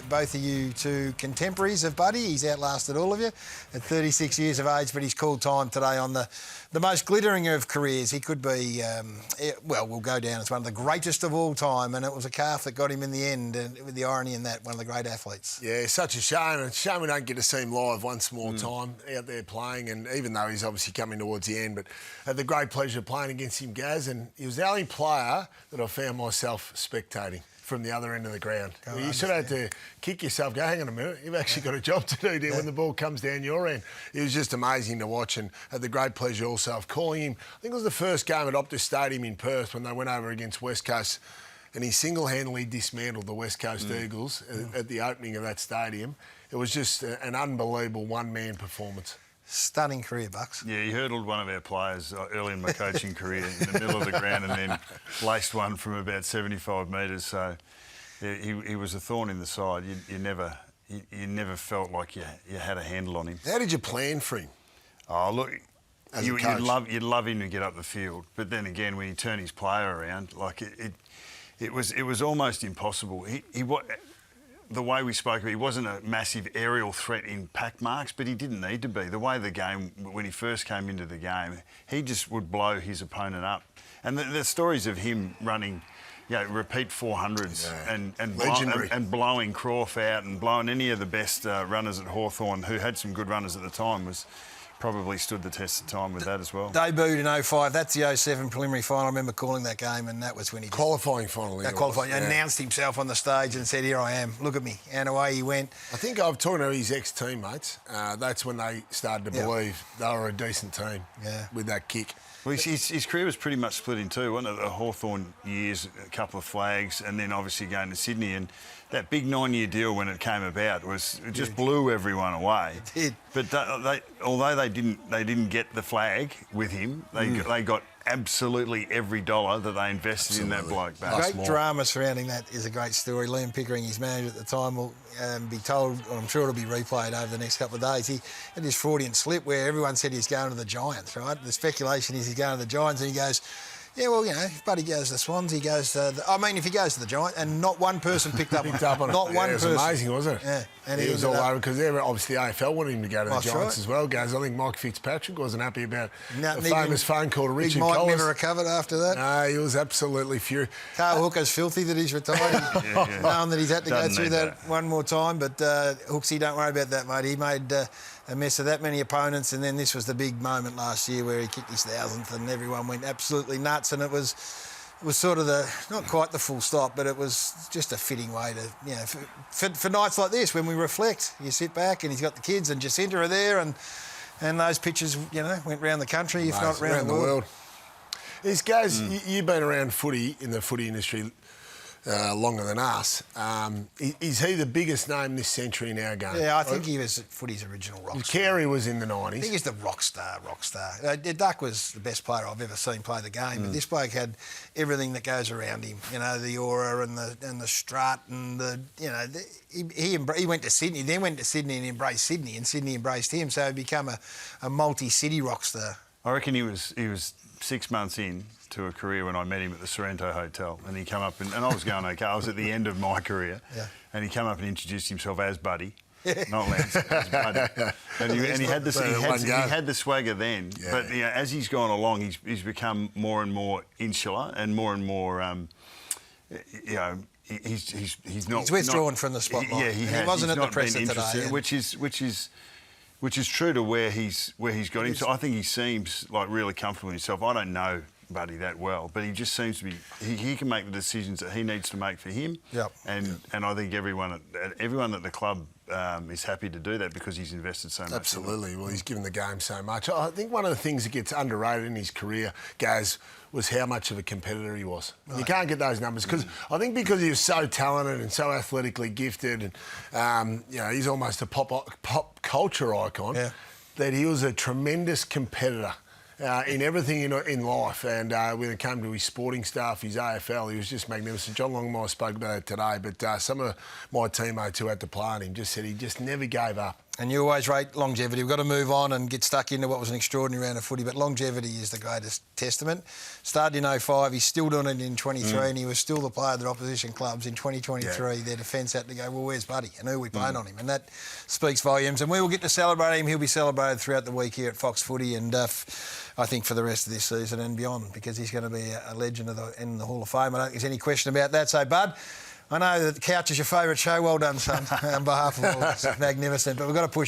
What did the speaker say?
both of you two contemporaries of Buddy. He's outlasted all of you at 36 years of age, but he's called time today on the most glittering of careers. He could be, will go down as one of the greatest of all time, and it was a calf that got him in the end, and with the irony in that, one of the great athletes. Yeah, such a shame. It's a shame we don't get to see him live once more time out there playing, and even though he's obviously coming towards the end, but I had the great pleasure of playing against him, Gaz, and he was the only player that I found myself spectating from the other end of the ground. You sort of had to kick yourself, go, hang on a minute, you've actually got a job to do there when the ball comes down your end. It was just amazing to watch, and had the great pleasure also of calling him. I think it was the first game at Optus Stadium in Perth when they went over against West Coast, and he single-handedly dismantled the West Coast Eagles at the opening of that stadium. It was just an unbelievable one-man performance. Stunning career, Bucks. Yeah, he hurdled one of our players early in my coaching career in the middle of the ground and then laced one from about 75 metres. So yeah, he was a thorn in the side. You never felt like you had a handle on him. How did you plan for him? Oh, look, you'd love him to get up the field. But then again, when you turn his player around, like it was almost impossible. The way we spoke of it, he wasn't a massive aerial threat in pack marks, but he didn't need to be. The way the game, when he first came into the game, he just would blow his opponent up. And the stories of him running, repeat 400s and blowing Croft out and blowing any of the best runners at Hawthorn, who had some good runners at the time, was probably stood the test of time with that as well. Debuted in 05. That's the 07 preliminary final. I remember calling that game, and that was when he... Qualifying final. Announced himself on the stage and said, here I am, look at me. And away he went. I think I've talked to his ex-teammates. That's when they started to believe they were a decent team with that kick. Well, his career was pretty much split in two, wasn't it? The Hawthorn years, a couple of flags, and then obviously going to Sydney. And that big 9-year deal when it came about it just blew everyone away. It did. But although they didn't get the flag with him, they got absolutely every dollar that they invested in that bloke back. Great drama surrounding that is a great story. Liam Pickering, his manager at the time, will be told, I'm sure it'll be replayed over the next couple of days. He had this Freudian slip where everyone said he's going to the Giants, right? The speculation is he's going to the Giants, and he goes, yeah, well, if Buddy goes to the Swans, he goes to if he goes to the Giants, and not one person picked up on it. Not one person. It was amazing, wasn't it? Yeah. And he was all over, because obviously the AFL wanted him to go to the Giants as well, guys. I think Mike Fitzpatrick wasn't happy about the famous phone call to Richard Mike Collis. Never recovered after that. No, he was absolutely furious. Carl Hooker's filthy that he's retired, knowing that he's had to go through that one more time. But Hooksy, don't worry about that, mate. He made a mess of that many opponents, and then this was the big moment last year where he kicked his 1000th and everyone went absolutely nuts, and it was sort of not quite the full stop, but it was just a fitting way to, for nights like this when we reflect. You sit back and he's got the kids and Jacinta are there, and those pictures, went round the country, if not round the world. These guys, you've been around footy, in the footy industry, longer than us. Is he the biggest name this century in our game? Yeah, I think he was footy's original rock star. Carey was in the 90s. I think he's the rock star. Duck was the best player I've ever seen play the game, but this bloke had everything that goes around him. The aura and the strut and he went to Sydney, then went to Sydney and embraced Sydney, and Sydney embraced him, so he became a multi-city rock star. I reckon he was 6 months in to a career when I met him at the Sorrento Hotel, and he came up and I was going okay. I was at the end of my career, and he came up and introduced himself as Buddy, not Lance, as Buddy. And he had the swagger then, but as he's gone along, he's become more and more insular and more. He's withdrawn from the spotlight. Yeah, he wasn't at the presser today, which is true to where he's got him. So I think he seems like really comfortable in himself. I don't know Buddy that well, but he just seems to be. He can make the decisions that he needs to make for him. Yep. And I think everyone at the club is happy to do that because he's invested so much. Absolutely. Well, he's given the game so much. I think one of the things that gets underrated in his career, Gaz, was how much of a competitor he was. Right. You can't get those numbers because I think because he was so talented and so athletically gifted, and he's almost a pop culture icon. Yeah. That he was a tremendous competitor. In everything in life, and when it came to his sporting stuff, his AFL, he was just magnificent. John Longmire spoke about it today, but some of my teammates who had to play on him just said he just never gave up. And you always rate longevity. We've got to move on and get stuck into what was an extraordinary round of footy, but longevity is the greatest testament. Started in 05, he's still doing it in 23, and he was still the player that opposition clubs in 2023. Their defence had to go, well, where's Buddy? And who are we playing on him? And that speaks volumes. And we will get to celebrate him. He'll be celebrated throughout the week here at Fox Footy, and I think for the rest of this season and beyond, because he's going to be a legend in the Hall of Fame. I don't think there's any question about that. So, Bud, I know that the couch is your favourite show. Well done, son, on behalf of all of us. Magnificent. But we've got to push on.